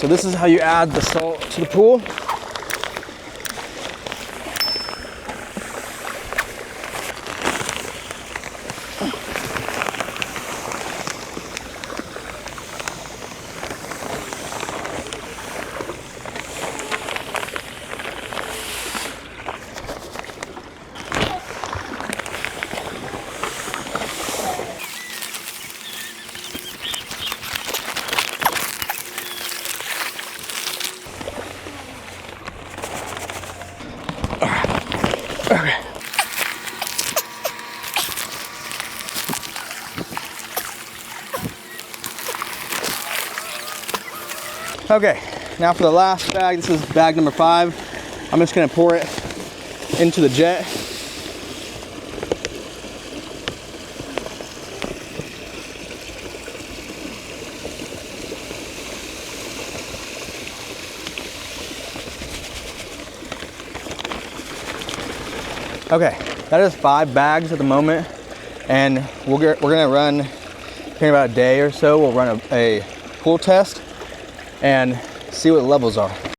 so this is how you add the salt to the pool. Okay, now for the last bag, this is bag number 5. I'm just gonna pour it into the jet. Okay, that is 5 bags at the moment, and we're gonna run here in about a day or so. We'll run a pool test and see what the levels are.